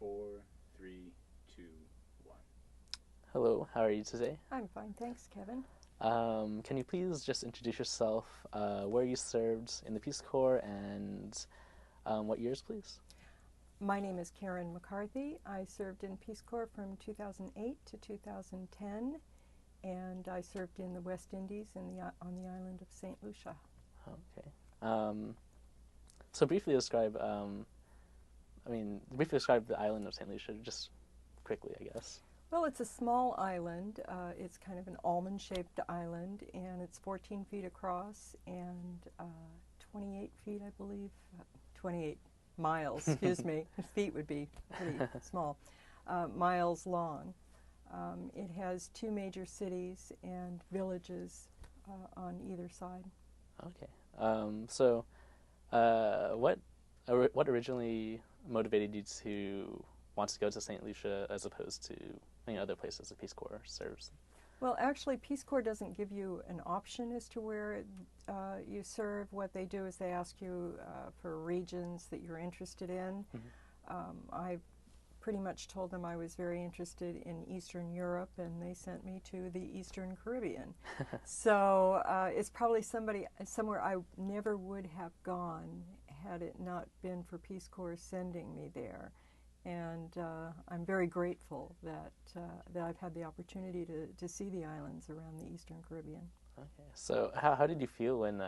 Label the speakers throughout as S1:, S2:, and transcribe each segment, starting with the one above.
S1: Four, three, two, one.
S2: Hello, how are you today?
S3: I'm fine, thanks, Kevin.
S2: Can you please just introduce yourself, where you served in the Peace Corps, and what years, please?
S3: My name is Karen McCarthy. I served in Peace Corps from 2008 to 2010, and I served in the West Indies on the island of St. Lucia.
S2: Okay. So briefly describe the island of St. Lucia, just quickly, I guess.
S3: Well, it's a small island. It's kind of an almond-shaped island, and it's 14 feet across and 28 feet, I believe, 28 miles, excuse me. Feet would be pretty small. Miles long. It has two major cities and villages on either side.
S2: Okay. What originally motivated you to want to go to St. Lucia as opposed to other places the Peace Corps serves?
S3: Well, actually, Peace Corps doesn't give you an option as to where you serve. What they do is they ask you for regions that you're interested in. I pretty much told them I was very interested in Eastern Europe, and they sent me to the Eastern Caribbean. So it's probably somewhere I never would have gone had it not been for Peace Corps sending me there. And I'm very grateful that I've had the opportunity to see the islands around the Eastern Caribbean.
S2: Okay. So how did you feel when,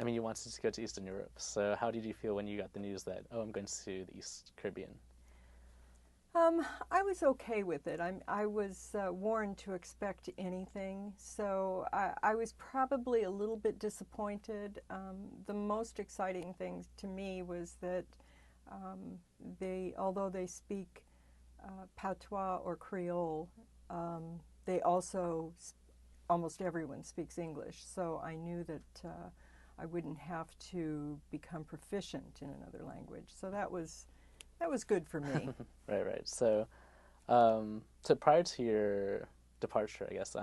S2: you wanted to go to Eastern Europe, so how did you feel when you got the news that, oh, I'm going to the East Caribbean?
S3: I was okay with it. I was warned to expect anything, so I was probably a little bit disappointed. The most exciting thing to me was that although they speak patois or Creole, they also, almost everyone speaks English, so I knew that I wouldn't have to become proficient in another language. So that was good for me.
S2: Right. So prior to your departure, I guess,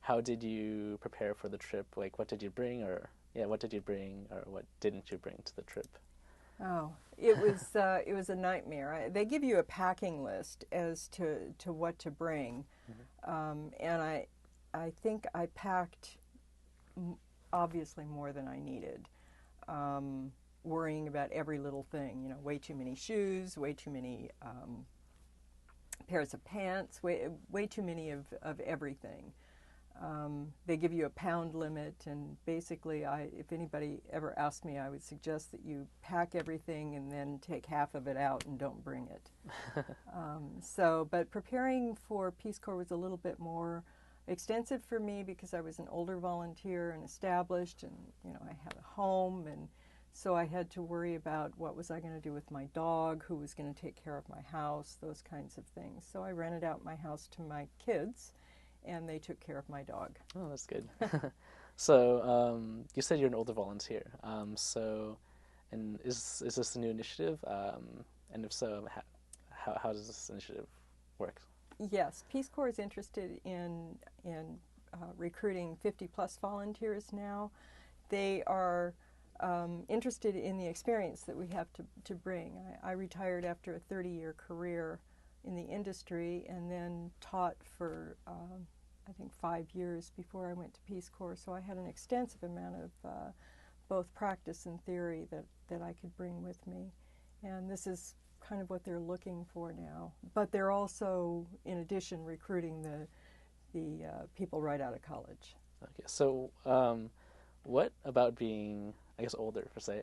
S2: how did you prepare for the trip? Like, what did you bring, or what didn't you bring to the trip?
S3: Oh, it was a nightmare. They give you a packing list as to what to bring, and I think I packed obviously more than I needed. Worrying about every little thing, way too many shoes, way too many pairs of pants, way too many of everything. They give you a pound limit, and basically, if anybody ever asked me, I would suggest that you pack everything and then take half of it out and don't bring it. But preparing for Peace Corps was a little bit more extensive for me because I was an older volunteer and established, and I had a home, and so I had to worry about what was I going to do with my dog, who was going to take care of my house, those kinds of things. So I rented out my house to my kids, and they took care of my dog.
S2: Oh, that's good. So you said you're an older volunteer. And is this a new initiative? And if so, how does this initiative work?
S3: Yes, Peace Corps is interested in recruiting 50-plus volunteers now. They are interested in the experience that we have to bring. I retired after a 30-year career in the industry and then taught for I think 5 years before I went to Peace Corps, so I had an extensive amount of both practice and theory that I could bring with me, and this is kind of what they're looking for now. But they're also, in addition, recruiting the people right out of college.
S2: Okay, so what about being, I guess, older per se,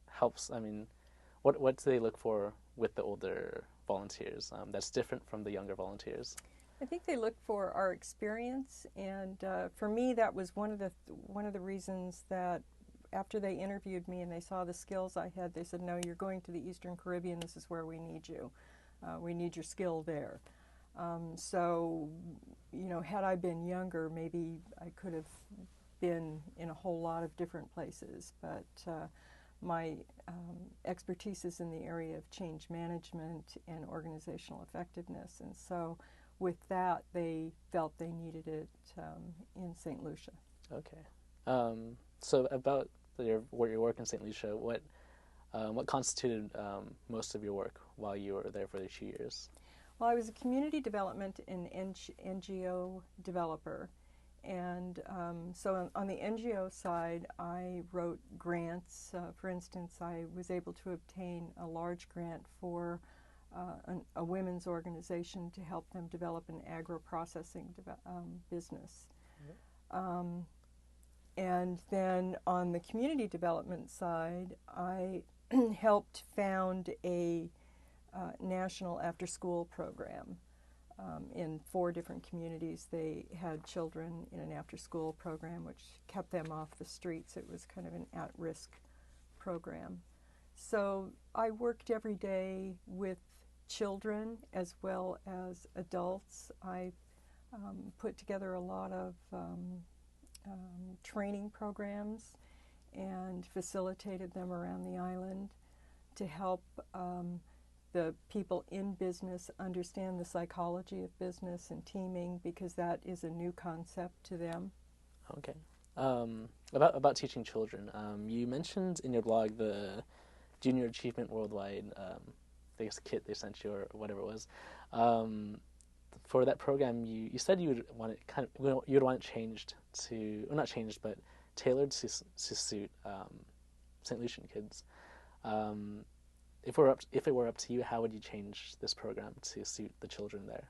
S2: helps? What do they look for with the older volunteers that's different from the younger volunteers?
S3: I think they look for our experience, and for me, that was one of the reasons that after they interviewed me and they saw the skills I had, they said, "No, you're going to the Eastern Caribbean. This is where we need you. We need your skill there." So, had I been younger, maybe I could have been in a whole lot of different places, but my expertise is in the area of change management and organizational effectiveness, and so with that, they felt they needed it in St. Lucia.
S2: Okay. So about your work in St. Lucia, What constituted most of your work while you were there for the 2 years?
S3: Well, I was a community development and NGO developer. And so on the NGO side, I wrote grants. For instance, I was able to obtain a large grant for a women's organization to help them develop an agro-processing business. And then on the community development side, I helped found a national after-school program. In 4 different communities, they had children in an after-school program which kept them off the streets. It was kind of an at-risk program. So I worked every day with children as well as adults. I put together a lot of training programs and facilitated them around the island to help the people in business understand the psychology of business and teaming, because that is a new concept to them.
S2: Okay. About teaching children, you mentioned in your blog the Junior Achievement Worldwide, I guess kit they sent you or whatever it was. For that program, you said you would want it changed to, well, not changed, but tailored to suit St. Lucian kids. If it were up to you, how would you change this program to suit the children there?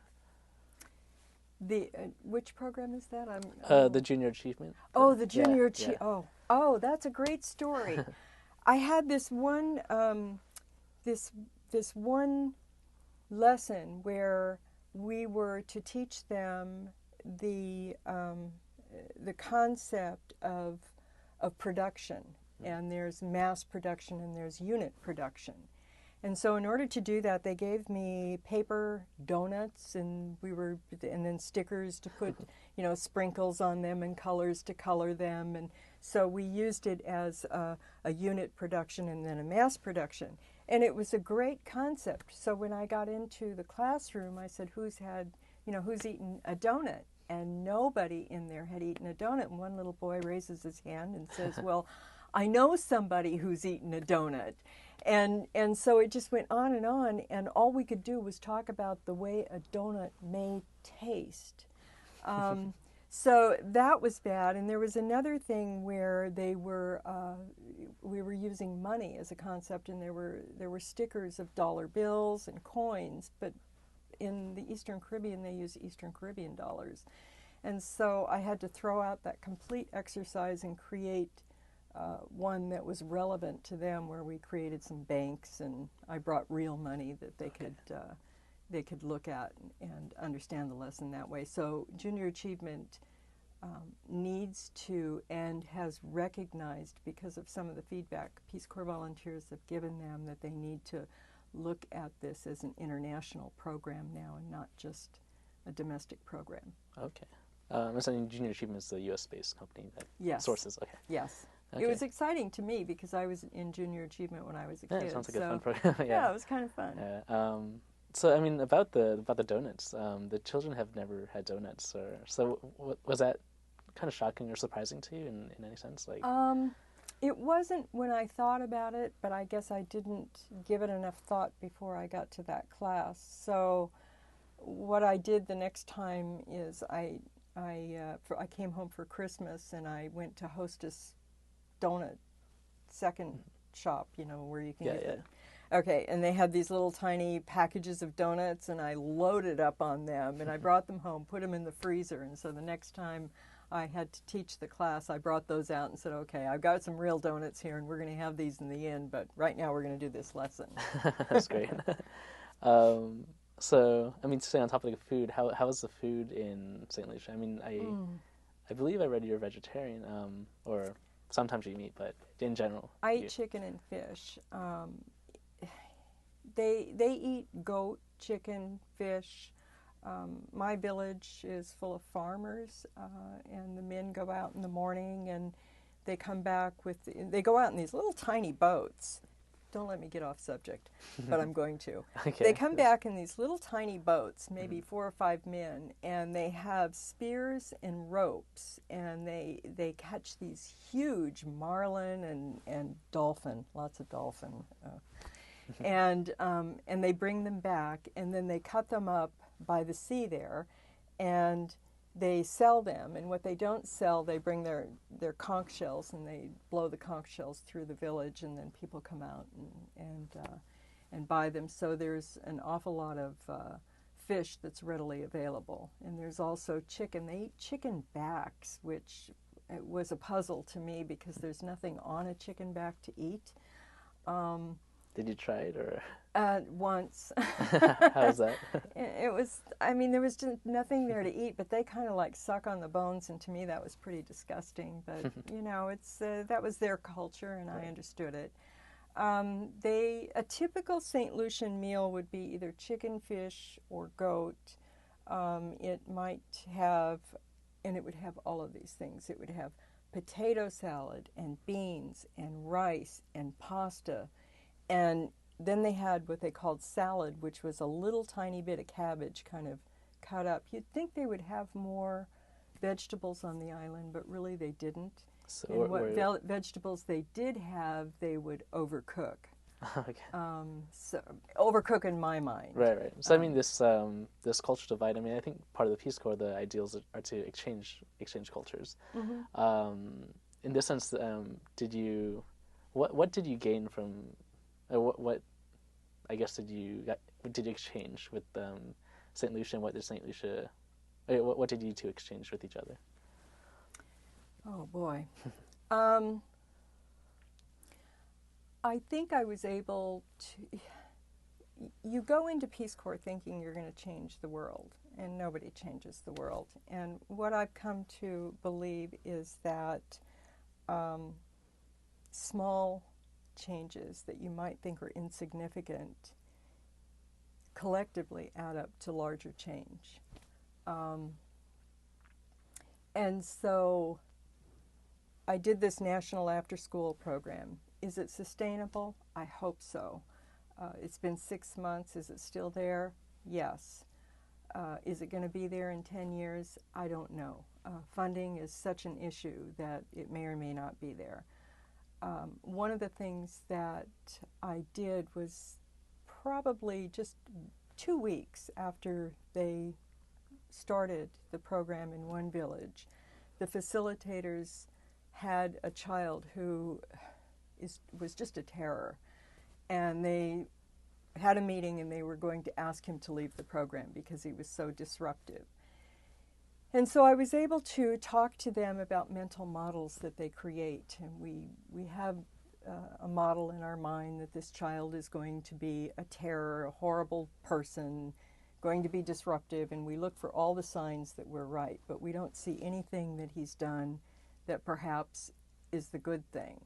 S3: The which program is that?
S2: The Junior Achievement.
S3: Oh, the Junior
S2: Yeah.
S3: Oh, that's a great story. I had this one this one lesson where we were to teach them the concept of production, and there's mass production and there's unit production. And so in order to do that, they gave me paper donuts, and then stickers to put, sprinkles on them and colors to color them. And so we used it as a unit production and then a mass production. And it was a great concept. So when I got into the classroom, I said, who's eaten a donut? And nobody in there had eaten a donut. And one little boy raises his hand and says, well, I know somebody who's eaten a donut. And so it just went on, and all we could do was talk about the way a donut may taste. So that was bad. And there was another thing where we were using money as a concept, and there were stickers of dollar bills and coins, but in the Eastern Caribbean they use Eastern Caribbean dollars. And so I had to throw out that complete exercise and create one that was relevant to them, where we created some banks, and I brought real money that they could look at and understand the lesson that way. So Junior Achievement needs to, and has recognized, because of some of the feedback Peace Corps volunteers have given them, that they need to look at this as an international program now and not just a domestic program.
S2: Okay. So Junior Achievement is the U.S.-based company that sources. Okay.
S3: Yes.
S2: Okay.
S3: It was exciting to me because I was in Junior Achievement when I was a kid.
S2: It sounds like a fun program.
S3: Yeah, it was kind of fun.
S2: So I mean, about the donuts, the children have never had donuts, so was that kind of shocking or surprising to you in any sense?
S3: It wasn't when I thought about it, but I guess I didn't give it enough thought before I got to that class. So what I did the next time is I came home for Christmas, and I went to Hostess Donut second shop, where you can get it. Okay, and they had these little tiny packages of donuts, and I loaded up on them, and I brought them home, put them in the freezer, and so the next time I had to teach the class, I brought those out and said, okay, I've got some real donuts here, and we're going to have these in the end, but right now we're going to do this lesson.
S2: That's great. So, I mean, to stay on topic of food, how is the food in St. Lucia? I mean, I believe I read you're vegetarian, or sometimes you eat meat, but in general.
S3: I eat chicken and fish. They eat goat, chicken, fish. My village is full of farmers, and the men go out in the morning, and they come back they go out in these little tiny boats, don't let me get off subject, but I'm going to.
S2: Okay.
S3: They come back in these little tiny boats, maybe 4 or 5 men, and they have spears and ropes, and they catch these huge marlin and dolphin, lots of dolphin, and they bring them back, and then they cut them up by the sea there, and they sell them. And what they don't sell, they bring their conch shells, and they blow the conch shells through the village, and then people come out and buy them. So there's an awful lot of fish that's readily available. And there's also chicken. They eat chicken backs, which was a puzzle to me because there's nothing on a chicken back to eat.
S2: Did you try it, or?
S3: Once.
S2: How was that?
S3: It was, I mean, there was just nothing there to eat, but they kind of like suck on the bones, and to me that was pretty disgusting. But, you know, it's that was their culture, and I understood it. A typical St. Lucian meal would be either chicken, fish, or goat. It might have, and it would have all of these things. It would have potato salad and beans and rice and pasta. And then they had what they called salad, which was a little tiny bit of cabbage kind of cut up. You'd think they would have more vegetables on the island, but really they didn't.
S2: So
S3: and what vegetables they did have, they would overcook.
S2: Okay.
S3: So overcook in my mind.
S2: Right. So I mean, this culture divide. I mean, I think part of the Peace Corps, the ideals are to exchange cultures.
S3: Mm-hmm.
S2: In this sense, what did you gain from? What I guess did you exchange with St. Lucia, and what did St. Lucia? What did you two exchange with each other?
S3: Oh boy, I think I was able to. You go into Peace Corps thinking you're going to change the world, and nobody changes the world. And what I've come to believe is that small changes that you might think are insignificant collectively add up to larger change. And so I did this national after-school program. Is it sustainable? I hope so. It's been 6 months. Is it still there? Yes. Is it going to be there in 10 years? I don't know. Funding is such an issue that it may or may not be there. One of the things that I did was probably just 2 weeks after they started the program in one village, the facilitators had a child who was just a terror, and they had a meeting and they were going to ask him to leave the program because he was so disruptive. And so I was able to talk to them about mental models that they create, and we have a model in our mind that this child is going to be a terror, a horrible person, going to be disruptive, and we look for all the signs that we're right, but we don't see anything that he's done that perhaps is the good thing.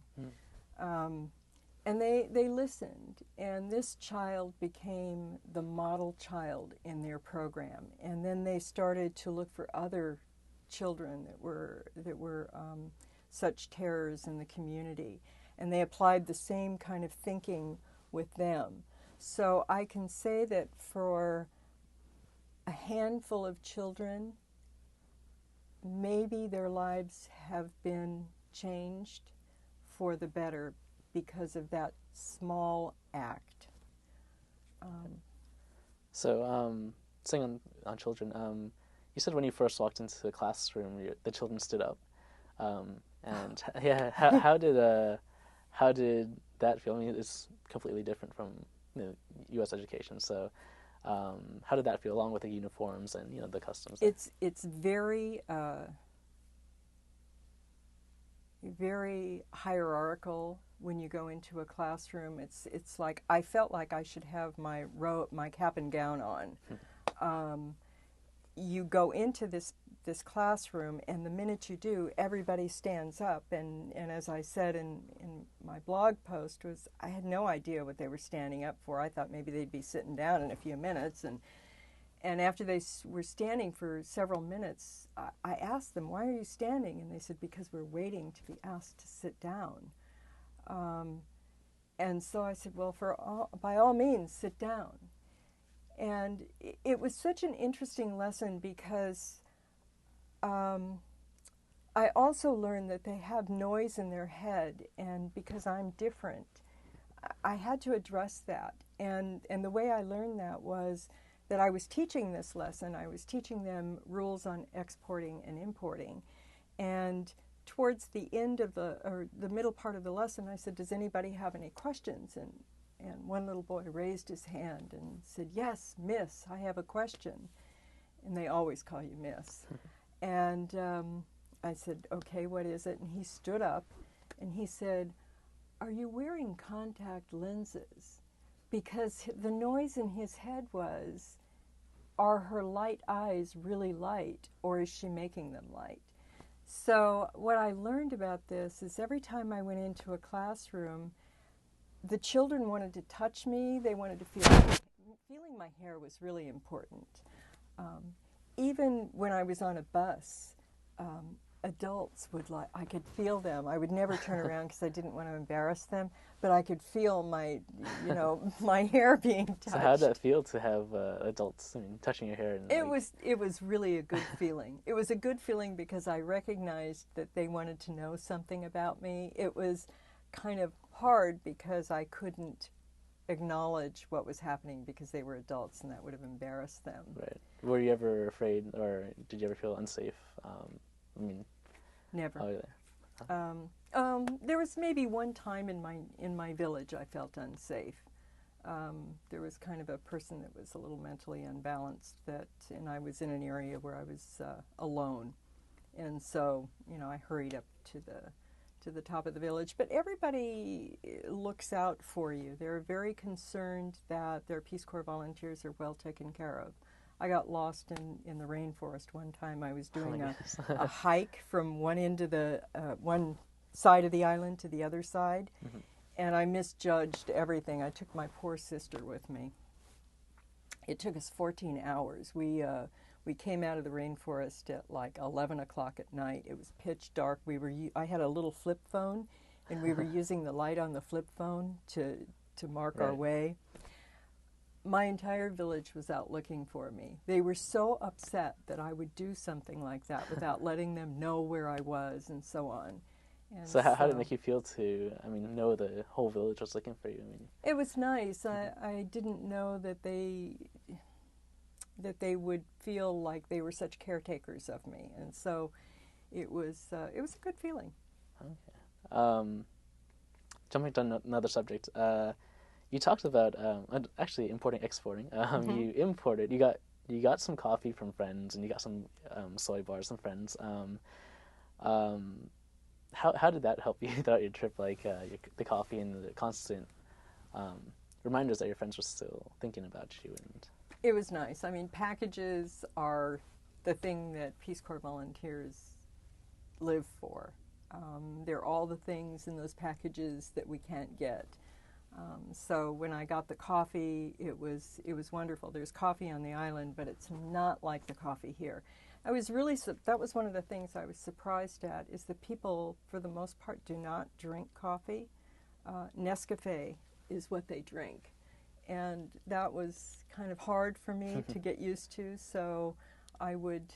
S3: And they listened, and this child became the model child in their program. And then they started to look for other children that were such terrors in the community, and they applied the same kind of thinking with them. So I can say that for a handful of children, maybe their lives have been changed for the better because of that small act.
S2: Saying on children, you said when you first walked into the classroom, the children stood up, and yeah, how did that feel? I mean, it's completely different from U.S. education. So, how did that feel, along with the uniforms and the customs?
S3: It's very very hierarchical when you go into a classroom. It's like I felt like I should have my cap and gown on. You go into this classroom, and the minute you do, everybody stands up. And as I said in my blog post, I had no idea what they were standing up for. I thought maybe they'd be sitting down in a few minutes. And after they were standing for several minutes, I asked them, "Why are you standing?" And they said, "Because we're waiting to be asked to sit down." And so I said, well, by all means, sit down. And it was such an interesting lesson because I also learned that they have noise in their head, and because I'm different, I had to address that. And the way I learned that was that I was teaching this lesson. I was teaching them rules on exporting and importing. And towards the end of the middle part of the lesson, I said, does anybody have any questions? And one little boy raised his hand and said, yes, Miss, I have a question. And they always call you Miss. And I said, okay, what is it? And he stood up and he said, are you wearing contact lenses? Because the noise in his head was, are her light eyes really light, or is she making them light? So what I learned about this is every time I went into a classroom, the children wanted to touch me. They wanted to feeling my hair was really important. Even when I was on a bus, adults would I could feel them. I would never turn around because I didn't want to embarrass them, but I could feel my hair being touched.
S2: So how did that feel to have adults touching your hair? And,
S3: it was really a good feeling. It was a good feeling because I recognized that they wanted to know something about me. It was kind of hard because I couldn't acknowledge what was happening because they were adults and that would have embarrassed them.
S2: Right. Were you ever afraid, or did you ever feel unsafe?
S3: Never.
S2: Oh, yeah.
S3: There was maybe one time in my village I felt unsafe. There was kind of a person that was a little mentally unbalanced, and I was in an area where I was alone, and so I hurried up to the top of the village. But everybody looks out for you. They're very concerned that their Peace Corps volunteers are well taken care of. I got lost in the rainforest one time. I was doing a hike from one end of the one side of the island to the other side, and I misjudged everything. I took my poor sister with me. It took us 14 hours. We came out of the rainforest at like 11 o'clock at night. It was pitch dark. I had a little flip phone, and we were using the light on the flip phone to mark our way. My entire village was out looking for me. They were so upset that I would do something like that without letting them know where I was and so on. And
S2: so how did it make you feel to, know the whole village was looking for you?
S3: It was nice. I didn't know that they would feel like they were such caretakers of me, and so it was a good feeling.
S2: Okay. Jumping to another subject. You talked about actually importing, exporting. You imported. You got some coffee from friends, and you got some soy bars from friends. How did that help you throughout your trip? Like the coffee and the constant reminders that your friends were still thinking about you. And
S3: it was nice. Packages are the thing that Peace Corps volunteers live for. They're all the things in those packages that we can't get. So when I got the coffee, it was wonderful. There's coffee on the island, but it's not like the coffee here. That was one of the things I was surprised at, is that people, for the most part, do not drink coffee. Nescafe is what they drink. And that was kind of hard for me to get used to, so I would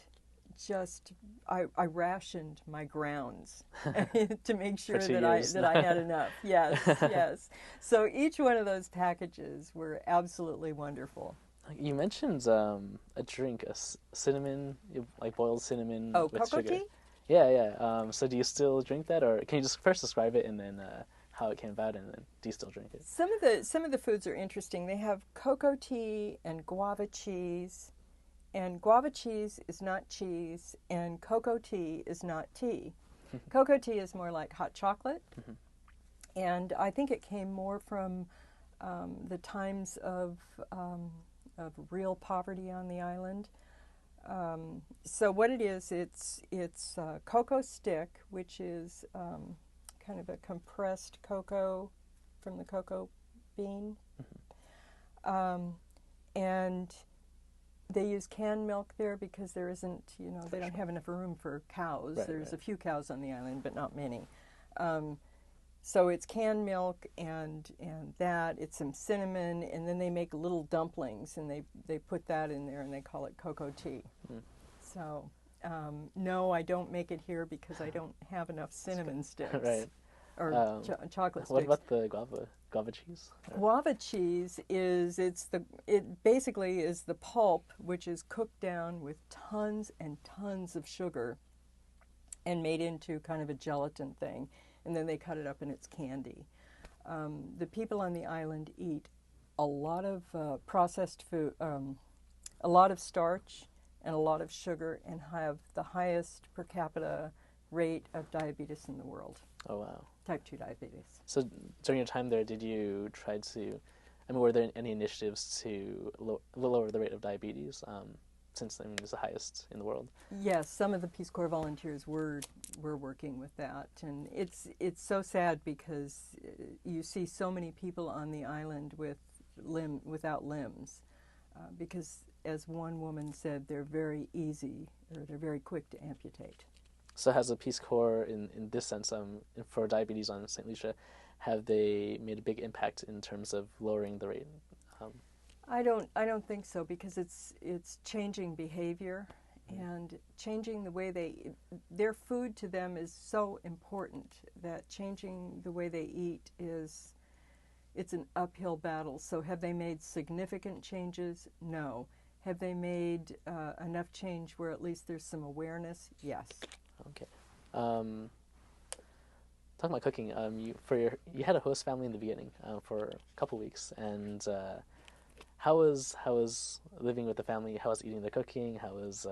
S3: I rationed my grounds to make sure that I had enough. Yes, yes. So each one of those packages were absolutely wonderful.
S2: You mentioned a drink, cinnamon, like boiled cinnamon with
S3: cocoa
S2: sugar.
S3: tea?
S2: Yeah. So do you still drink that, or can you just first describe it and then how it came about, and then do you still drink it?
S3: Some of the foods are interesting. They have cocoa tea and guava cheese. And guava cheese is not cheese, and cocoa tea is not tea. Cocoa tea is more like hot chocolate, and I think it came more from the times of real poverty on the island. So what it is, it's cocoa stick, which is kind of a compressed cocoa from the cocoa bean, and they use canned milk there because there isn't, they don't have enough room for cows. There's a few cows on the island, but not many. So it's canned milk and that, it's some cinnamon, and then they make little dumplings, and they put that in there, and they call it cocoa tea.
S2: Mm.
S3: So no, I don't make it here because I don't have enough cinnamon sticks.
S2: Right.
S3: Or chocolate sticks.
S2: What about the guava cheese?
S3: Guava cheese it basically is the pulp, which is cooked down with tons and tons of sugar and made into kind of a gelatin thing, and then they cut it up and it's candy. The people on the island eat a lot of processed food, a lot of starch and a lot of sugar, and have the highest per capita rate of diabetes in the world.
S2: Oh, wow.
S3: Type 2 diabetes.
S2: So during your time there, did you try to, were there any initiatives to lower the rate of diabetes, since, it's the highest in the world?
S3: Yes, some of the Peace Corps volunteers were working with that, and it's so sad because you see so many people on the island without limbs, because as one woman said, they're very easy, or they're very quick to amputate.
S2: So has the Peace Corps, in this sense, for diabetes on St. Lucia, have they made a big impact in terms of lowering the rate?
S3: I don't think so, because it's changing behavior and changing the way their food to them is so important that changing the way they eat it's an uphill battle. So have they made significant changes? No. Have they made enough change where at least there's some awareness? Yes.
S2: Okay. Talking about cooking, you had a host family in the beginning for a couple weeks, and how was living with the family? How was eating the cooking? How was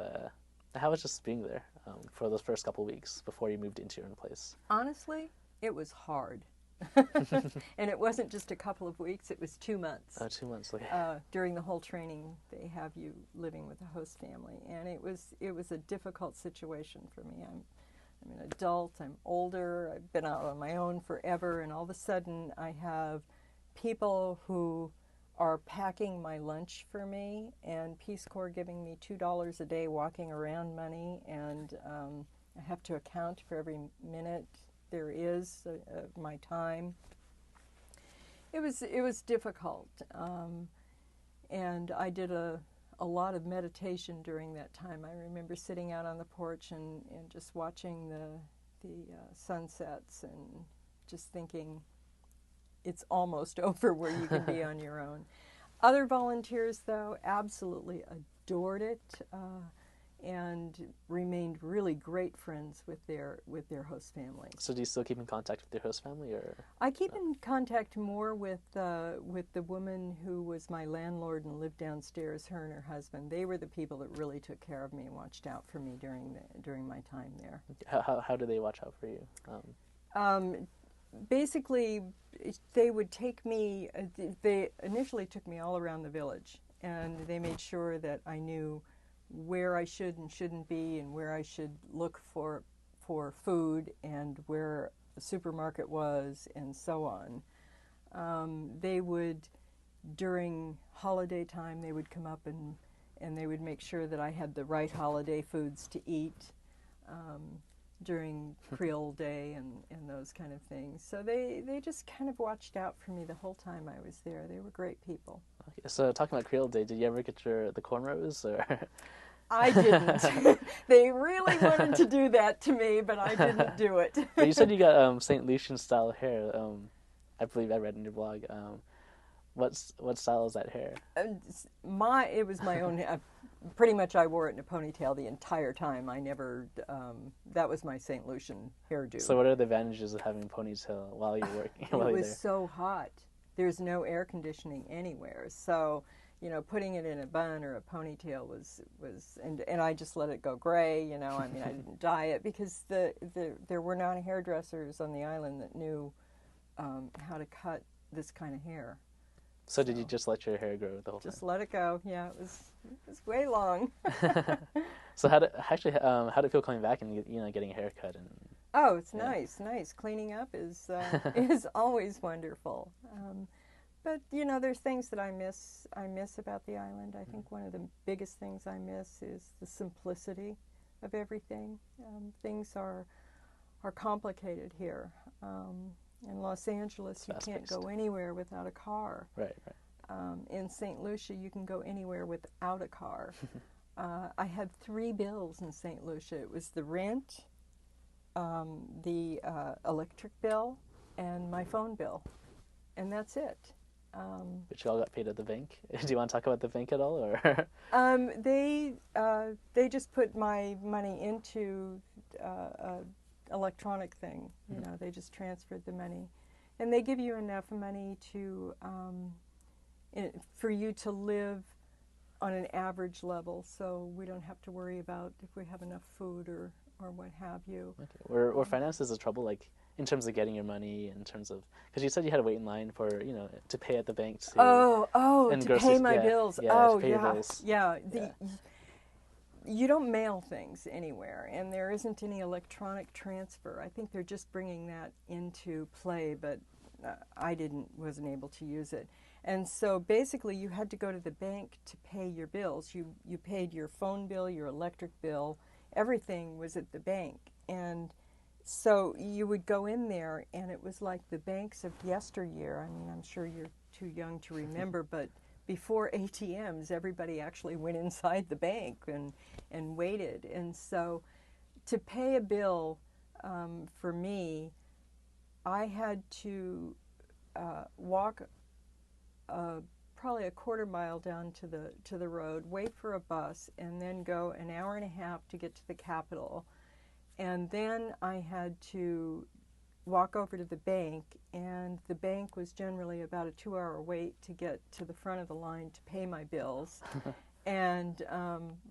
S2: just being there for those first couple weeks before you moved into your own place?
S3: Honestly, it was hard. And it wasn't just a couple of weeks, it was 2 months.
S2: Oh, 2 months, okay.
S3: During the whole training, they have you living with a host family, and it was a difficult situation for me. I'm an adult, I'm older, I've been out on my own forever, and all of a sudden I have people who are packing my lunch for me, and Peace Corps giving me $2 a day walking around money, and I have to account for every minute there is my time. It was difficult, and I did a lot of meditation during that time. I remember sitting out on the porch and just watching the sunsets and just thinking it's almost over where you can be on your own. Other volunteers, though, absolutely adored it. And remained really great friends with their host families.
S2: So do you still keep in contact with your host family, or?
S3: I keep in contact more with the woman who was my landlord and lived downstairs. Her and her husband. They were the people that really took care of me and watched out for me during my time there.
S2: How do they watch out for you?
S3: Basically, they would take me. They initially took me all around the village, and they made sure that I knew where I should and shouldn't be, and where I should look for food, and where the supermarket was, and so on. They would, during holiday time, they would come up and they would make sure that I had the right holiday foods to eat during Creole Day and those kind of things. So they just kind of watched out for me the whole time I was there. They were great people.
S2: Okay, so talking about Creole Day, did you ever get the cornrows, or?
S3: I didn't. They really wanted to do that to me, but I didn't do it.
S2: But you said you got St. Lucian style hair. I believe I read in your blog. What style is that hair?
S3: It was my own. Pretty much, I wore it in a ponytail the entire time. I never. That was my St. Lucian hairdo.
S2: So, what are the advantages of having a ponytail while you're working?
S3: It was so hot. There's no air conditioning anywhere, so. Putting it in a bun or a ponytail was and I just let it go gray. I didn't dye it because there were not hairdressers on the island that knew how to cut this kind of hair.
S2: So did you just let your hair grow the whole time?
S3: Just let it go. Yeah, it was way long.
S2: So how did it feel coming back and getting a haircut and?
S3: Oh, it's nice. Cleaning up is always wonderful. But there's things that I miss about the island. I think one of the biggest things I miss is the simplicity of everything. Things are complicated here, In Los Angeles, you can't
S2: Fast-paced.
S3: go anywhere without a car.
S2: Right, right.
S3: In St. Lucia, you can go anywhere without a car. I had 3 bills in St. Lucia. It was the rent, the electric bill, and my phone bill. And that's it.
S2: But you all got paid at the bank. Do you want to talk about the bank at all, or?
S3: They just put my money into a electronic thing. You know, they just transferred the money, and they give you enough money to for you to live on an average level. So we don't have to worry about if we have enough food or what have you.
S2: Okay. Were finances a trouble, like in terms of getting your money, in terms of, because you said you had to wait in line for, you know, to pay at the bank to and
S3: to
S2: groceries,
S3: pay my
S2: yeah,
S3: bills.
S2: yeah,
S3: Oh,
S2: to pay your bills.
S3: yeah.
S2: Yeah.
S3: You don't mail things anywhere, and there isn't any electronic transfer. I think they're just bringing that into play, but I wasn't able to use it. And so basically you had to go to the bank to pay your bills. You paid your phone bill, your electric bill, everything was at the bank. And so you would go in there, and it was like the banks of yesteryear. I mean, I'm sure you're too young to remember, but before ATMs, everybody actually went inside the bank and waited. And so to pay a bill, for me, I had to walk probably a quarter mile down to the road, wait for a bus, and then go an hour and a half to get to the Capitol. And then I had to walk over to the bank, and the bank was generally about a 2-hour wait to get to the front of the line to pay my bills. And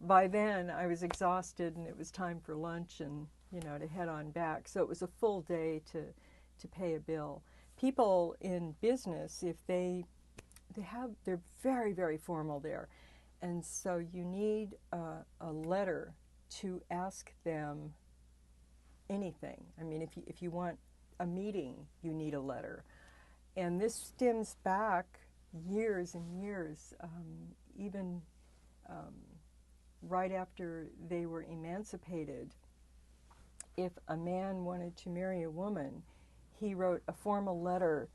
S3: by then I was exhausted, and it was time for lunch and, you know, to head on back. So it was a full day to pay a bill. People in business, if they're very, very formal there, and so you need a letter to ask them anything. I mean, if you want a meeting, you need a letter. And this stems back years and years, even right after they were emancipated. If a man wanted to marry a woman, he wrote a formal letter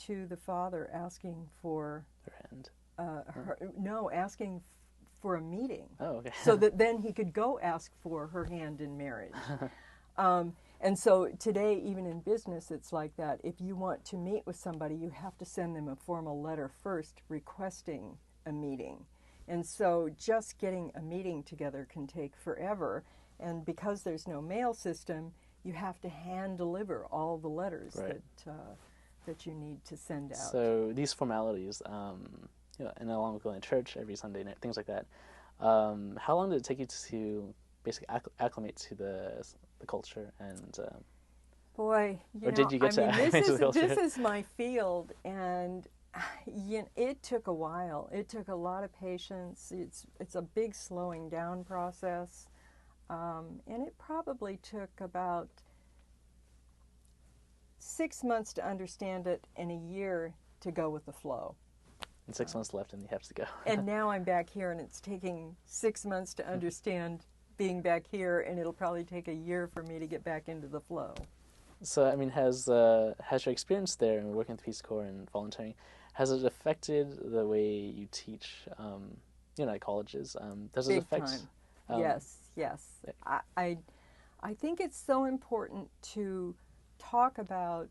S3: to the father asking for
S2: Her hand.
S3: asking for a meeting.
S2: Oh, okay.
S3: So that then he could go ask for her hand in marriage. And so today, even in business, it's like that. If you want to meet with somebody, you have to send them a formal letter first requesting a meeting. And so just getting a meeting together can take forever. And because there's no mail system, you have to hand deliver all the letters
S2: Right.
S3: that you need to send out.
S2: So these formalities, you know, and along with going to church every Sunday night, things like that. How long did it take you to basically acclimate to the culture and?
S3: Boy,
S2: or did you get to acclimate to the culture?
S3: This is my field, and it took a while. It took a lot of patience. It's a big slowing down process, and it probably took about 6 months to understand it and a year to go with the flow.
S2: And 6 months left, and you have to go.
S3: And now I'm back here, and it's taking 6 months to understand being back here, and it'll probably take a year for me to get back into the flow.
S2: So, I mean, has your experience there and working with Peace Corps and volunteering, has it affected the way you teach, you know, at colleges? Does it
S3: Big
S2: affect?
S3: time. Yes. I think it's so important to talk about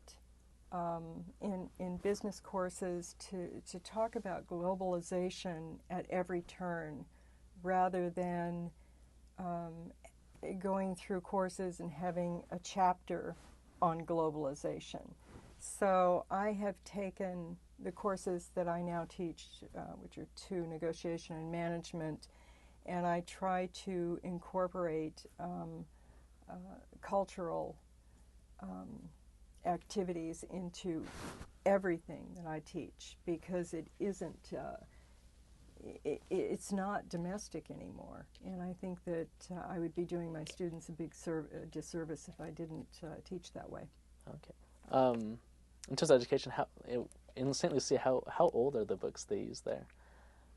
S3: in business courses to talk about globalization at every turn, rather than going through courses and having a chapter on globalization. So I have taken the courses that I now teach, which are 2, negotiation and management, and I try to incorporate cultural activities into everything that I teach, because it isn't it's not domestic anymore, and I think that I would be doing my students a big disservice if I didn't teach that way.
S2: Okay. In terms of education, in St. Lucia, how old are the books they use there?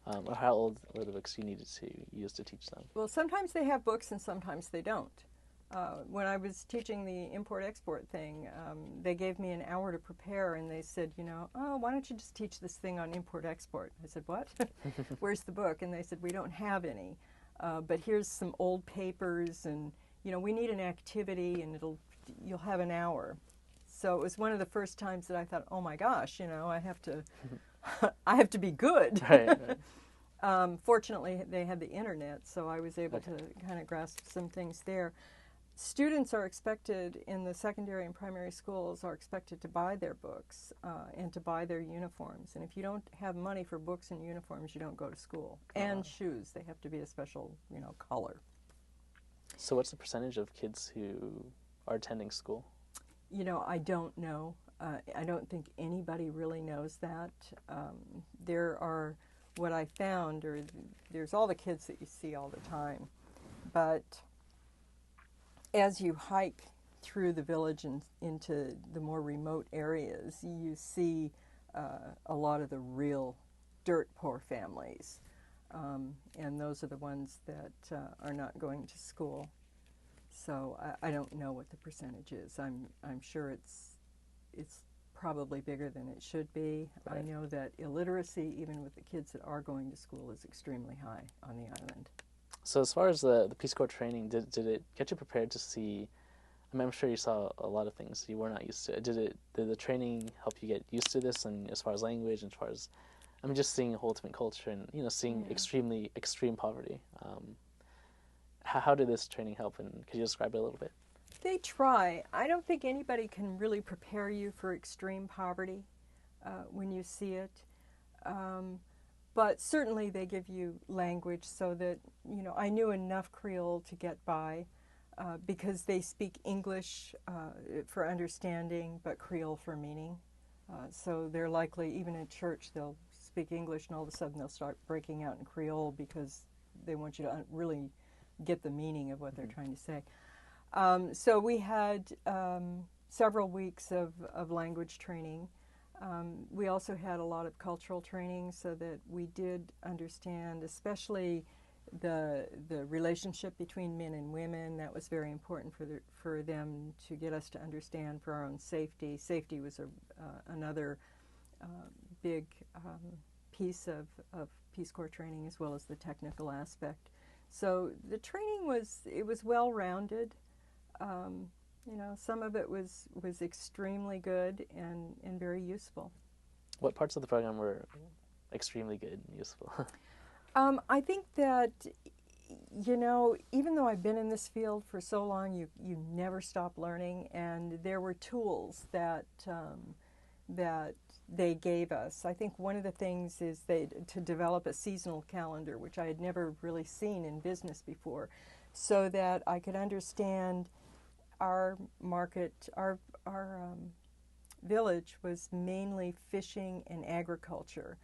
S2: Or how old were the books you needed to use to teach them?
S3: Well, sometimes they have books and sometimes they don't. When I was teaching the import-export thing, they gave me an hour to prepare, and they said, oh, why don't you just teach this thing on import-export? I said, what? Where's the book? And they said, we don't have any, but here's some old papers, and we need an activity, and you'll have an hour. So it was one of the first times that I thought, oh my gosh, I have to, I have to be good.
S2: Right.
S3: Fortunately, they had the internet, so I was able to kind of grasp some things there. Students are expected in the secondary and primary schools are expected to buy their books and to buy their uniforms. And if you don't have money for books and uniforms, you don't go to school. And shoes, they have to be a special, color.
S2: So what's the percentage of kids who are attending school?
S3: I don't know. I don't think anybody really knows that. There are, what I found, there's all the kids that you see all the time, but as you hike through the village and into the more remote areas, you see a lot of the real dirt poor families, and those are the ones that are not going to school. So I don't know what the percentage is. I'm sure it's probably bigger than it should be. Right. I know that illiteracy, even with the kids that are going to school, is extremely high on the island.
S2: So as far as the Peace Corps training, did it get you prepared to see, I'm sure you saw a lot of things you were not used to. Did the training help you get used to this, and as far as language, and as far as, just seeing ultimate culture and, seeing extreme poverty? How did this training help, and could you describe it a little bit?
S3: They try. I don't think anybody can really prepare you for extreme poverty when you see it. But certainly they give you language so that, I knew enough Creole to get by because they speak English for understanding, but Creole for meaning. So they're likely, even in church, they'll speak English and all of a sudden they'll start breaking out in Creole because they want you to really get the meaning of what they're trying to say. So we had several weeks of language training. We also had a lot of cultural training so that we did understand, especially the relationship between men and women. That was very important for them to get us to understand for our own safety. Safety was another big piece of Peace Corps training, as well as the technical aspect. So the training was well-rounded. Some of it was extremely good and very useful.
S2: What parts of the program were extremely good and useful?
S3: I think that, even though I've been in this field for so long, you never stop learning, and there were tools that they gave us. I think one of the things is to develop a seasonal calendar, which I had never really seen in business before, so that I could understand our market, our village was mainly fishing and agriculture.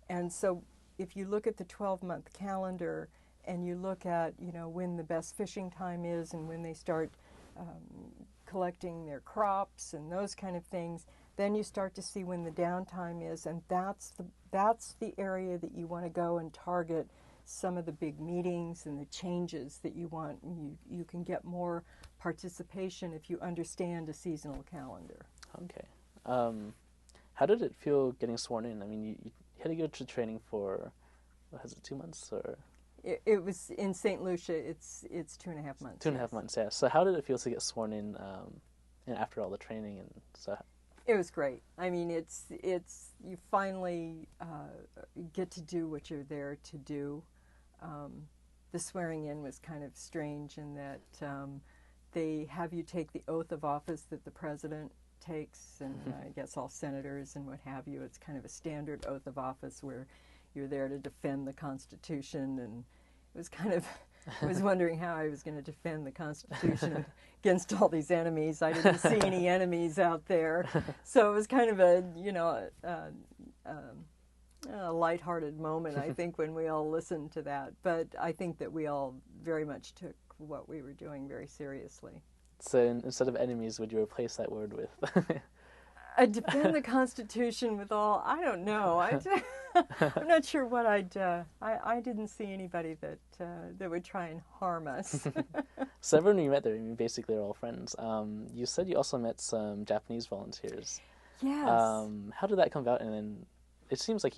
S3: And so if you look at the 12-month calendar and you look at, when the best fishing time is and when they start collecting their crops and those kind of things, then you start to see when the downtime is, and that's the area that you want to go and target some of the big meetings and the changes that you want. You can get more participation if you understand a seasonal calendar.
S2: Okay. How did it feel getting sworn in? You had to go to training for, what is it, 2 months? Or
S3: it was in St. Lucia. It's 2.5 months.
S2: 2.5 months, yeah. So how did it feel to get sworn in after all the training and so?
S3: It was great. It's you finally get to do what you're there to do. The swearing in was kind of strange in that they have you take the oath of office that the president takes, and I guess all senators and what have you. It's kind of a standard oath of office where you're there to defend the Constitution, and it was kind of, I was wondering how I was going to defend the Constitution against all these enemies. I didn't see any enemies out there, so it was kind of a lighthearted moment, I think, when we all listened to that. But I think that we all very much took what we were doing very seriously.
S2: So instead of enemies, would you replace that word with?
S3: defend the Constitution with all, I don't know. I'm not sure what I didn't see anybody that would try and harm us.
S2: So everyone you met there, I mean, basically are all friends. You said you also met some Japanese volunteers.
S3: Yes.
S2: How did that come about? And then it seems like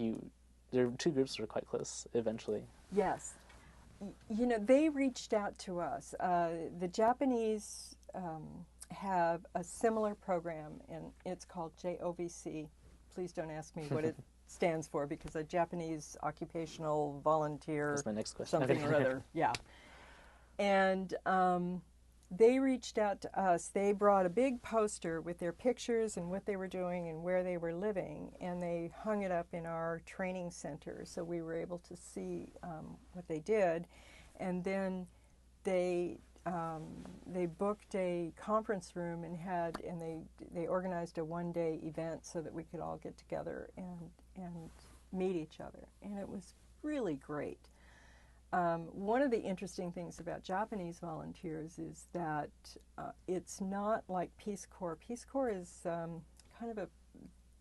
S2: there are two groups that are quite close eventually.
S3: Yes. You know, they reached out to us. The Japanese have a similar program, and it's called JOVC. Please don't ask me what it stands for, because a Japanese occupational volunteer.
S2: That's my next question.
S3: Something or other. Yeah. And they reached out to us. They brought a big poster with their pictures and what they were doing and where they were living, and they hung it up in our training center, so we were able to see what they did. And then they booked a conference room and they organized a one-day event so that we could all get together and meet each other, and it was really great. One of the interesting things about Japanese volunteers is that it's not like Peace Corps. Peace Corps is kind of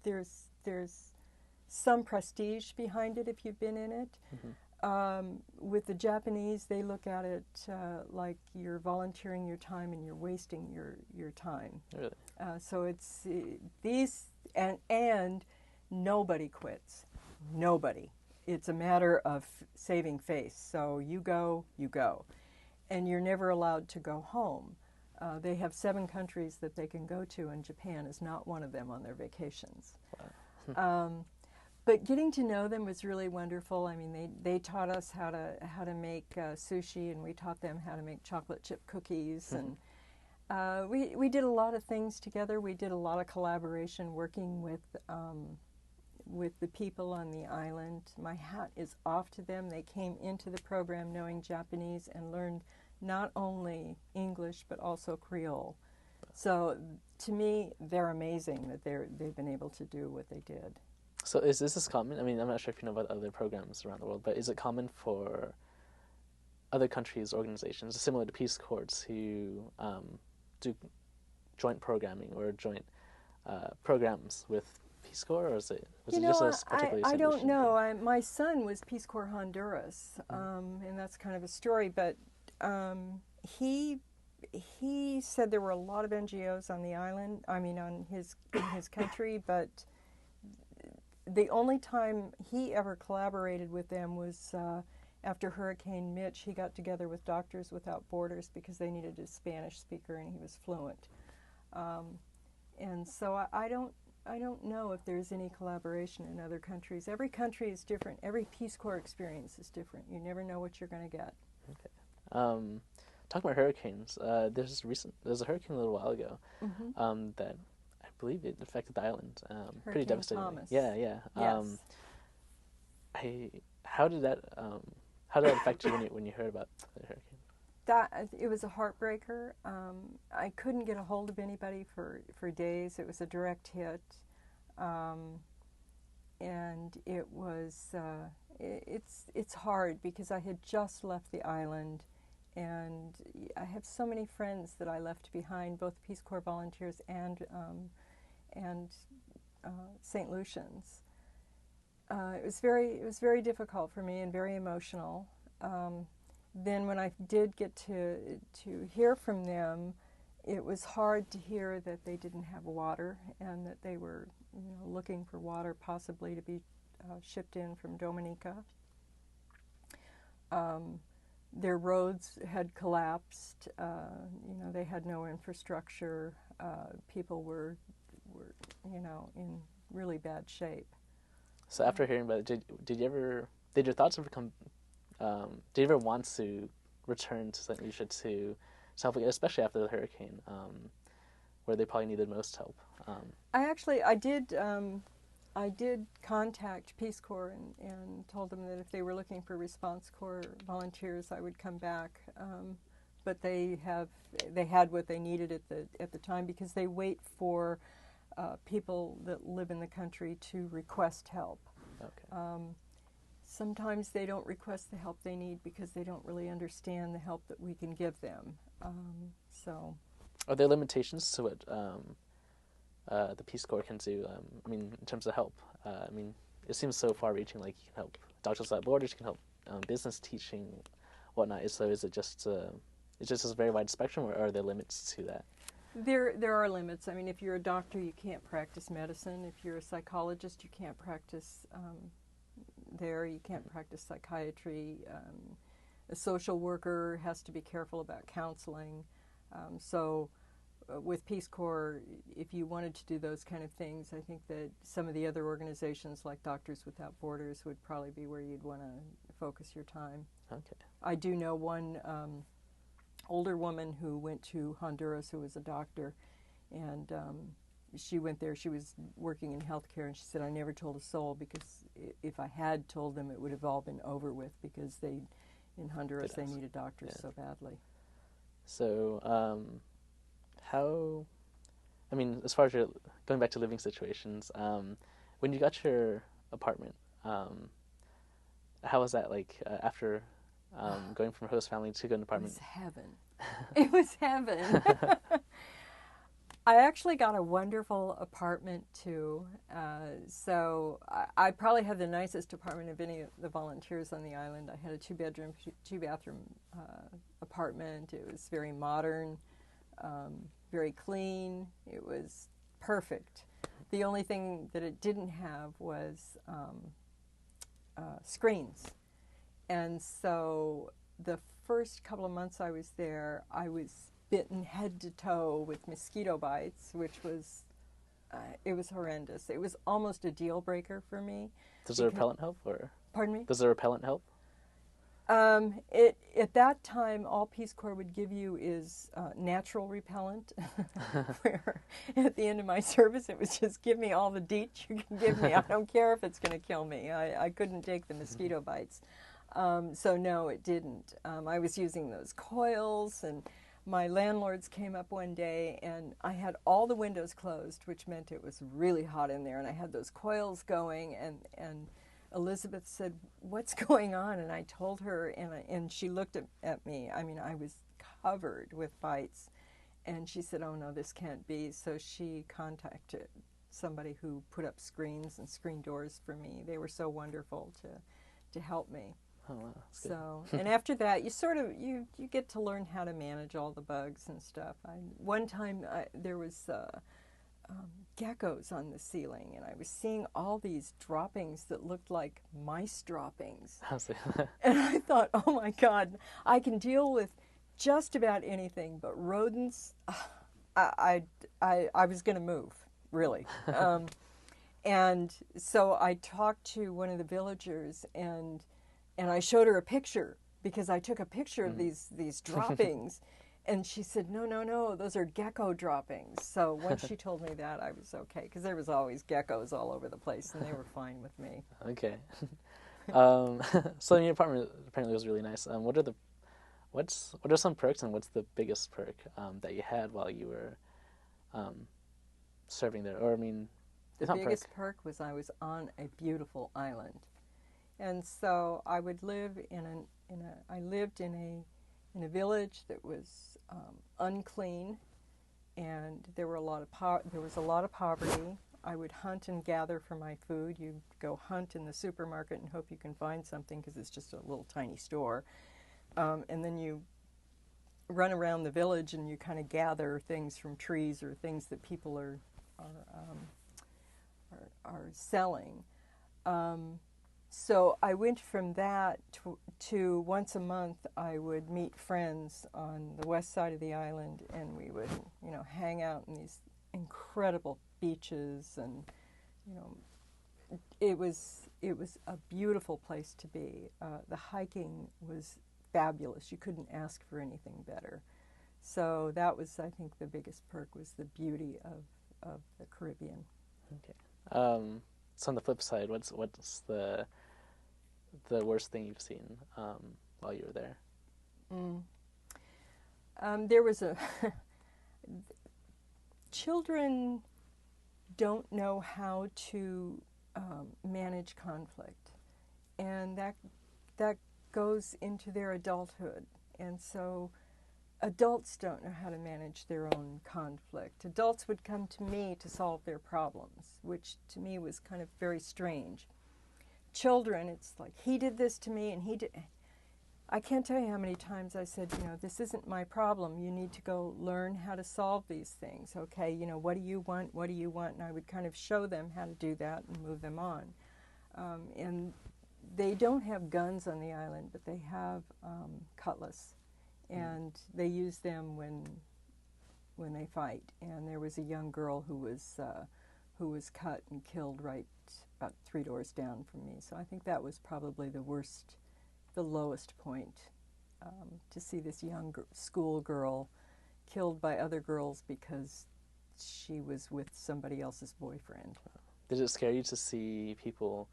S3: there's some prestige behind it if you've been in it. Mm-hmm. With the Japanese, they look at it like you're volunteering your time and you're wasting your time.
S2: Really?
S3: So it's these, and nobody quits. Nobody. It's a matter of saving face. So you go, and you're never allowed to go home. They have 7 countries that they can go to, and Japan is not one of them on their vacations. Wow. But getting to know them was really wonderful. I mean, they taught us how to make sushi, and we taught them how to make chocolate chip cookies, and we did a lot of things together. We did a lot of collaboration, working with the people on the island. My hat is off to them. They came into the program knowing Japanese and learned not only English but also Creole. So to me, they're amazing that they've been able to do what they did.
S2: So is this common? I mean, I'm not sure if you know about other programs around the world, but is it common for other countries' organizations, similar to Peace Corps, to do joint programming or joint programs with Peace Corps, or was it just a particularly?
S3: I don't know. My son was Peace Corps Honduras, and that's kind of a story. But he said there were a lot of NGOs on the island. I mean, in his country. But the only time he ever collaborated with them was after Hurricane Mitch. He got together with Doctors Without Borders because they needed a Spanish speaker, and he was fluent. And so I don't know if there's any collaboration in other countries. Every country is different. Every Peace Corps experience is different. You never know what you're going to get.
S2: Okay. Talking about hurricanes, there's a hurricane a little while ago that I believe it affected the island. Pretty devastating.
S3: Thomas.
S2: Yeah, yeah.
S3: Yes.
S2: How did that affect you when you heard about the hurricane?
S3: It was a heartbreaker. I couldn't get a hold of anybody for days. It was a direct hit, and it was it's hard because I had just left the island, and I have so many friends that I left behind, both Peace Corps volunteers and St. Lucians. It was very difficult for me and very emotional. Then when I did get to hear from them, it was hard to hear that they didn't have water and that they were looking for water possibly to be shipped in from Dominica. Their roads had collapsed. They had no infrastructure. People were in really bad shape.
S2: So after hearing about it, did your thoughts ever come? Did you ever want to return to St. Lucia to help, especially after the hurricane, where they probably needed most help?
S3: I did contact Peace Corps and told them that if they were looking for Response Corps volunteers, I would come back. But they had what they needed at the time, because they wait for people that live in the country to request help.
S2: Okay.
S3: Sometimes they don't request the help they need because they don't really understand the help that we can give them.
S2: Are there limitations to what the Peace Corps can do. I mean, in terms of help. I mean, it seems so far-reaching. Like, you can help Doctors Without Borders, you can help business teaching, whatnot. So is it just it's just a very wide spectrum, or are there limits to that?
S3: There are limits. I mean, if you're a doctor, you can't practice medicine. If you're a psychologist, you can't practice there. You can't practice psychiatry. A social worker has to be careful about counseling. So with Peace Corps, if you wanted to do those kind of things, I think that some of the other organizations like Doctors Without Borders would probably be where you'd want to focus your time.
S2: Okay.
S3: I do know one older woman who went to Honduras who was a doctor, and she went there. She was working in healthcare, and she said, I never told a soul, because if I had told them, it would have all been over with, because in Honduras they needed doctors so badly.
S2: So how, I mean, as far as your, going back to living situations, when you got your apartment, how was that, like, after going from host family to an apartment?
S3: It was heaven. It was heaven. I actually got a wonderful apartment too. So I probably had the nicest apartment of any of the volunteers on the island. I had a 2-bedroom, 2-bathroom apartment. It was very modern, very clean. It was perfect. The only thing that it didn't have was screens. And so the first couple of months I was there, I was bitten head to toe with mosquito bites, which was, it was horrendous. It was almost a deal breaker for me.
S2: Does the repellent help, or?
S3: Pardon me?
S2: Does the repellent help?
S3: At that time, all Peace Corps would give you is natural repellent. Where at the end of my service, it was just, give me all the DEET you can give me. I don't care if it's going to kill me. I couldn't take the mosquito bites. So no, it didn't. I was using those coils, and my landlords came up one day, and I had all the windows closed, which meant it was really hot in there, and I had those coils going, and Elizabeth said, what's going on? And I told her, and she looked at me. I mean, I was covered with bites, and she said, oh no, this can't be. So she contacted somebody who put up screens and screen doors for me. They were so wonderful to help me.
S2: Oh, wow, that's good.
S3: So, and after that, you sort of, you get to learn how to manage all the bugs and stuff. One time there was geckos on the ceiling, and I was seeing all these droppings that looked like mice droppings. And I thought, oh my God, I can deal with just about anything, but rodents, I was going to move, really. And so I talked to one of the villagers, and I showed her a picture, because I took a picture of these droppings, and she said, no, those are gecko droppings. So once she told me that, I was okay, because there was always geckos all over the place, and they were fine with me.
S2: Okay. So your apartment apparently was really nice. What are some perks, and what's the biggest perk that you had while you were serving there? Or, I mean,
S3: the biggest perk was I was on a beautiful island. And so I would live I lived in a village that was unclean, and there was a lot of poverty. I would hunt and gather for my food. You go hunt in the supermarket and hope you can find something, because it's just a little tiny store. And then you run around the village and you kind of gather things from trees or things that people are selling. So I went from that to once a month I would meet friends on the west side of the island, and we would, hang out in these incredible beaches, and, it was a beautiful place to be. The hiking was fabulous. You couldn't ask for anything better. So that was, I think, the biggest perk, was the beauty of the Caribbean.
S2: Okay. So on the flip side, what's the worst thing you've seen while you were there?
S3: There was children don't know how to manage conflict, and that goes into their adulthood. And so adults don't know how to manage their own conflict. Adults would come to me to solve their problems, which to me was kind of very strange. Children, it's like, he did this to me and he did. I can't tell you how many times I said, this isn't my problem. You need to go learn how to solve these things. Okay, what do you want? What do you want? And I would kind of show them how to do that and move them on. And they don't have guns on the island, but they have cutlass. And they use them when they fight. And there was a young girl who was cut and killed right about 3 doors down from me. So I think that was probably the lowest point, to see this young schoolgirl killed by other girls because she was with somebody else's boyfriend.
S2: Did it scare you to see people,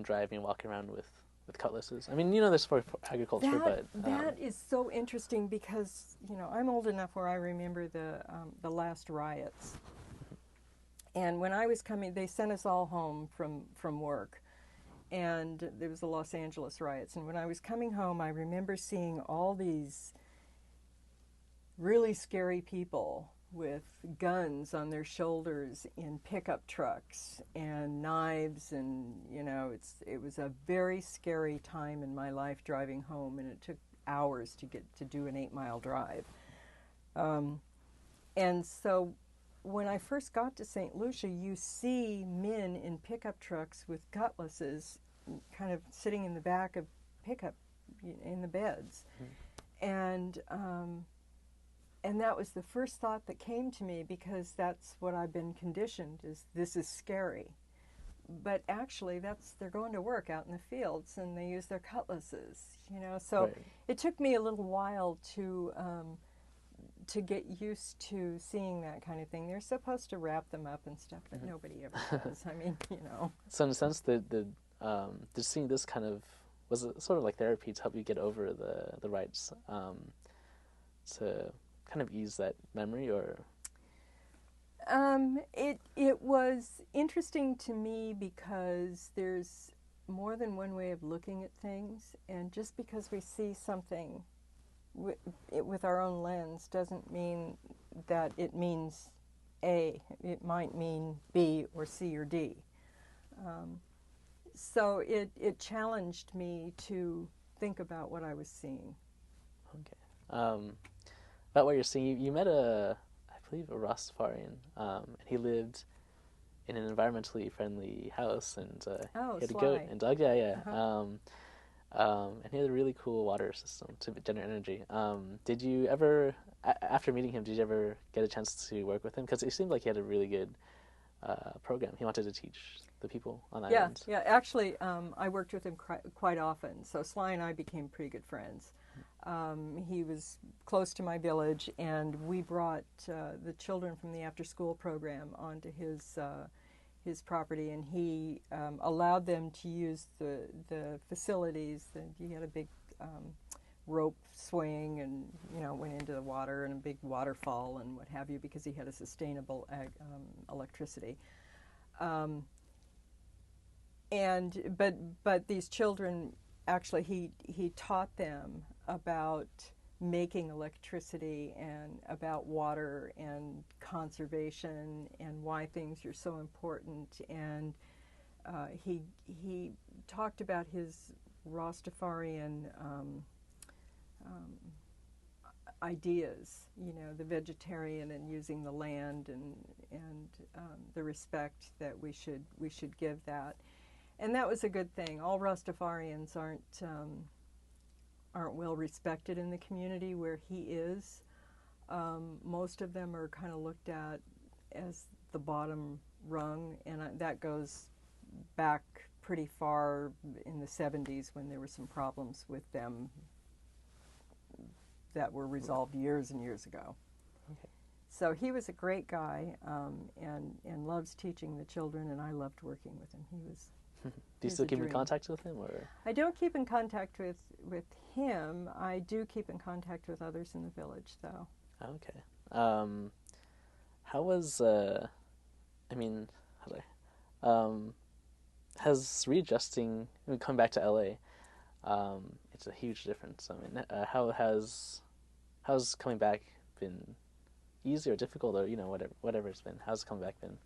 S2: driving and walking around with cutlasses? This for agriculture, but
S3: that is so interesting because I'm old enough where I remember the last riots, and when I was coming, they sent us all home from work, and there was the Los Angeles riots. And when I was coming home, I remember seeing all these really scary people with guns on their shoulders in pickup trucks and knives, and it was a very scary time in my life driving home, and it took hours to get to do an 8-mile drive. And so when I first got to St. Lucia, you see men in pickup trucks with cutlasses kind of sitting in the back of pickup in the beds. And that was the first thought that came to me, because that's what I've been conditioned, is this is scary. But actually they're going to work out in the fields and they use their cutlasses, So
S2: right.
S3: It took me a little while to get used to seeing that kind of thing. They're supposed to wrap them up and stuff, but nobody ever does.
S2: So in a sense, did seeing this was it sort of like therapy to help you get over the rights, to kind of ease that memory, or?
S3: It was interesting to me because there's more than one way of looking at things, and just because we see something with our own lens doesn't mean that it means A. It might mean B or C or D. So it challenged me to think about what I was seeing.
S2: Okay. About what you're seeing, you met I believe, a Rastafarian, and he lived in an environmentally friendly house, and he had a goat and dog. Yeah. And he had a really cool water system to generate energy. Did you ever, after meeting him, did you ever get a chance to work with him? Because it seemed like he had a really good program. He wanted to teach the people on that island.
S3: Yeah. Actually, I worked with him quite often. So Sly and I became pretty good friends. He was close to my village, and we brought the children from the after-school program onto his property, and he allowed them to use the facilities. He had a big rope swing, and went into the water, and a big waterfall and what have you, because he had a sustainable electricity. But these children, actually, he taught them about making electricity and about water and conservation and why things are so important. And he talked about his Rastafarian ideas, the vegetarian and using the land and the respect that we should give that. And that was a good thing. All Rastafarians aren't well respected in the community where he is. Most of them are kind of looked at as the bottom rung, and that goes back pretty far in the 70s, when there were some problems with them that were resolved years and years ago.
S2: Okay.
S3: So he was a great guy, and loves teaching the children, and I loved working with him.
S2: Do you still keep in contact with him, or?
S3: I don't keep in contact with him. I do keep in contact with others in the village, though.
S2: Okay. How was has readjusting, coming back to LA, it's a huge difference. How has how's coming back been? Easy or difficult, or whatever it's been? How's coming back been?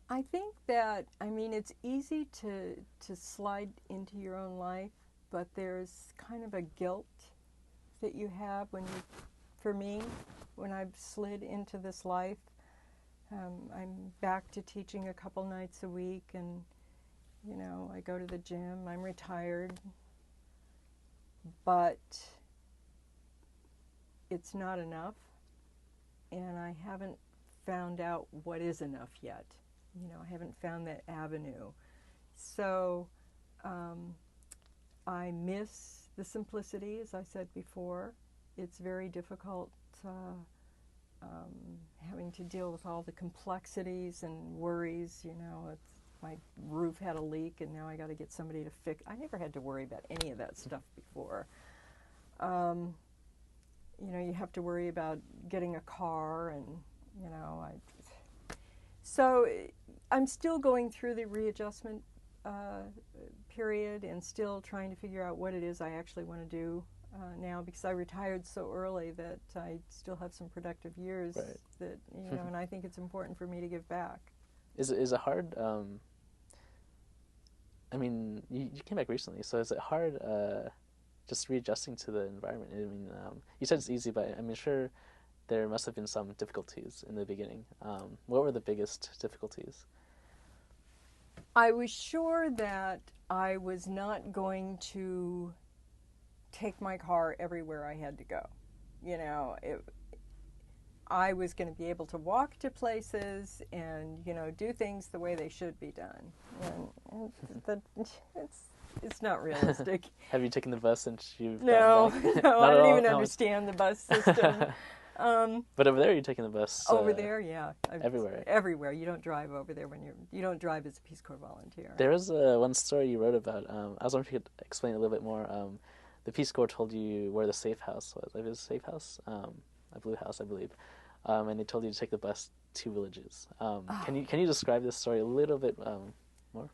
S3: I think that, I mean, it's easy to slide into your own life, but there's kind of a guilt that you have for me, when I've slid into this life. I'm back to teaching a couple nights a week, and, I go to the gym, I'm retired, but it's not enough, and I haven't found out what is enough yet. I haven't found that avenue. So I miss the simplicity, as I said before. It's very difficult having to deal with all the complexities and worries. My roof had a leak, and now I got to get somebody to fix. I never had to worry about any of that stuff before. You have to worry about getting a car, and so I'm still going through the readjustment period, and still trying to figure out what it is I actually want to do now, because I retired so early that I still have some productive years.
S2: Right.
S3: That and I think it's important for me to give back.
S2: Is it hard? I mean, you came back recently, so is it hard just readjusting to the environment? I mean, you said it's easy, but I'm sure there must have been some difficulties in the beginning. What were the biggest difficulties?
S3: I was sure that I was not going to take my car everywhere I had to go. I was going to be able to walk to places and, do things the way they should be done. And it's not realistic.
S2: Have you taken the bus since you've
S3: No,
S2: gone back?
S3: no, I don't even understand the bus system.
S2: But over there, you're taking the bus.
S3: Over there, yeah.
S2: Everywhere.
S3: Everywhere. You don't drive over there you don't drive as a Peace Corps volunteer.
S2: There was one story you wrote about. I was wondering if you could explain a little bit more. The Peace Corps told you where the safe house was. It was a safe house, a blue house, I believe. And they told you to take the bus to villages. Can you describe this story a little bit more?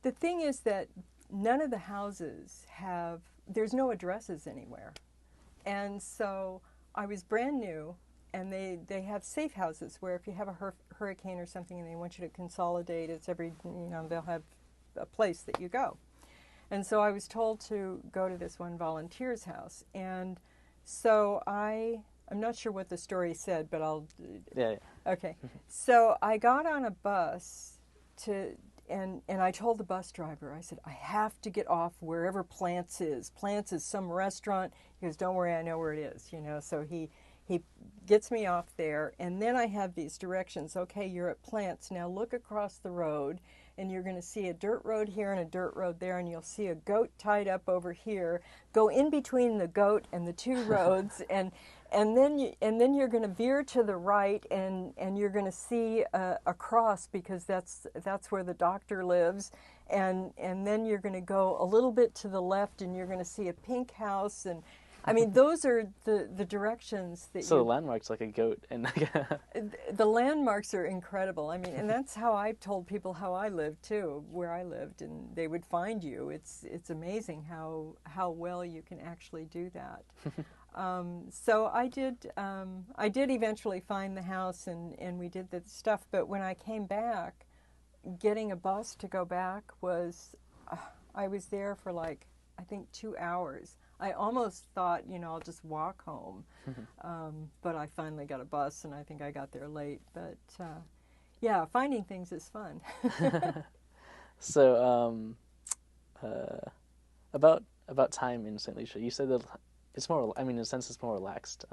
S3: The thing is that none of the houses there's no addresses anywhere. And so I was brand new, and they have safe houses where if you have a hurricane or something and they want you to consolidate, it's they'll have a place that you go. And so I was told to go to this one volunteer's house. And so I'm not sure what the story said, but I'll...
S2: Yeah.
S3: Okay. So I got on a bus and I told the bus driver, I said, I have to get off wherever Plants is. Plants is some restaurant. He goes, don't worry, I know where it is. So he gets me off there, and then I have these directions. Okay, you're at Plants. Now look across the road, and you're going to see a dirt road here and a dirt road there, and you'll see a goat tied up over here. Go in between the goat and the two roads, and then you're going to veer to the right, and you're going to see a cross, because that's where the doctor lives, and then you're going to go a little bit to the left, and you're going to see a pink house, and those are the directions that.
S2: So the landmarks, like a goat, and
S3: the landmarks are incredible. And that's how I told people how I lived too, where I lived, and they would find you. It's amazing how well you can actually do that. So I did eventually find the house, and we did the stuff. But when I came back, getting a bus to go back was, I was there for I think 2 hours. I almost thought, I'll just walk home. But I finally got a bus, and I think I got there late. But yeah, finding things is fun.
S2: So about time in St. Lucia, you said that it's more, in a sense, it's more relaxed.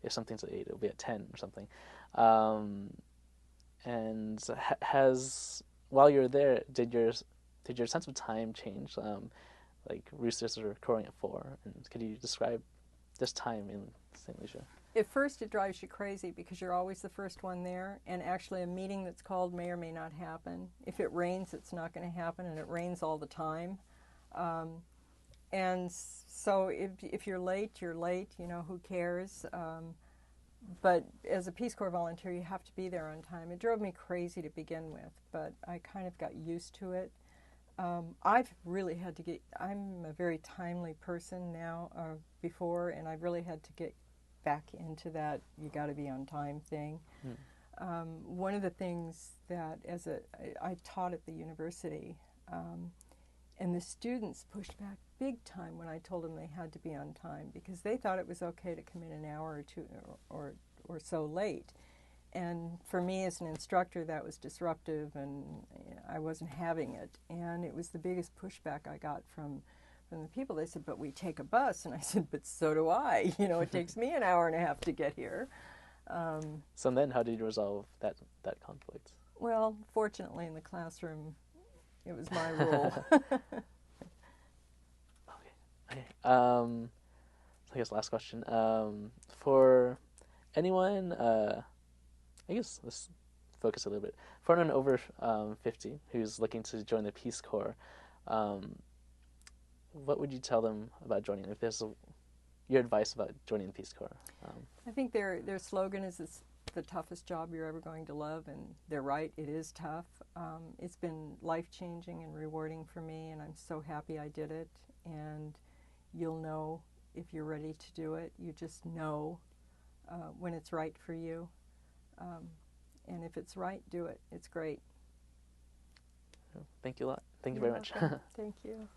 S2: If something's at 8, it'll be at 10 or something. And while you're there, did your sense of time change? Like roosters are crowing at 4, and could you describe this time in St. Lucia?
S3: At first, it drives you crazy because you're always the first one there, and actually a meeting that's called may or may not happen. If it rains, it's not going to happen, and it rains all the time. And so if you're late, you're late. Who cares? But as a Peace Corps volunteer, you have to be there on time. It drove me crazy to begin with, but I kind of got used to it. I've really had to get, I'm a very timely person now, before, and I've really had to get back into that you got to be on time thing. One of the things that I taught at the university, and the students pushed back big time when I told them they had to be on time, because they thought it was okay to come in an hour or two or so late. And for me as an instructor, that was disruptive, and I wasn't having it. And it was the biggest pushback I got from the people. They said, but we take a bus. And I said, but so do I. You know, it takes me an hour and a half to get here.
S2: So then how did you resolve that conflict?
S3: Well, fortunately in the classroom, it was my rule.
S2: Okay. So I guess last question. For anyone, I guess let's focus a little bit. For anyone over 50 who's looking to join the Peace Corps, what would you tell them about joining? If there's your advice about joining the Peace Corps?
S3: I think their slogan is it's the toughest job you're ever going to love, and they're right, it is tough. It's been life-changing and rewarding for me, and I'm so happy I did it. And you'll know if you're ready to do it. You just know when it's right for you. And if it's right, do it. It's great.
S2: Thank you a lot. Thank you very much.
S3: Thank you.